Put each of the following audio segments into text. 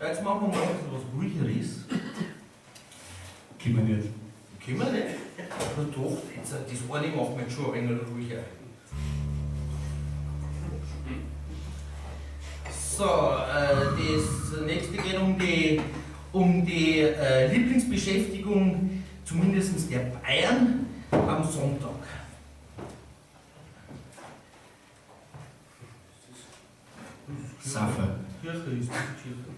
Jetzt machen wir mal ein bisschen was Ruhigeres. Können wir nicht. Können wir nicht? Na doch, jetzt, das eine macht mich schon ein wenig ruhiger. So, das nächste geht um die Lieblingsbeschäftigung, zumindest der Bayern, am Sonntag. Safa. Kirche ist die Kirche.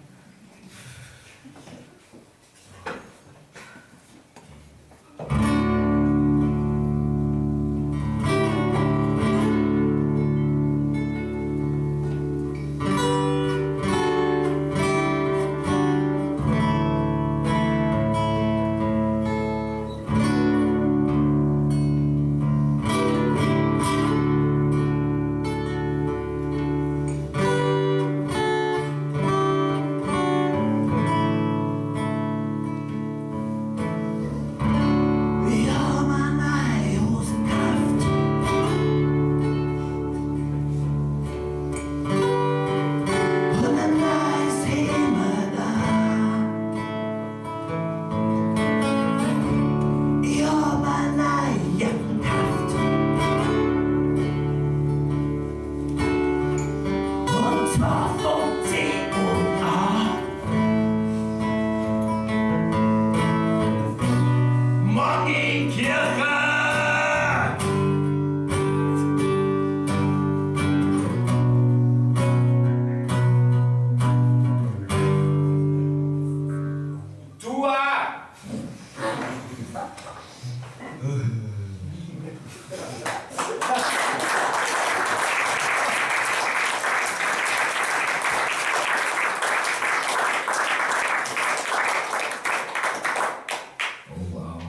Oh wow.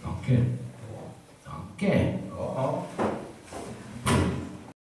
Danke. Danke.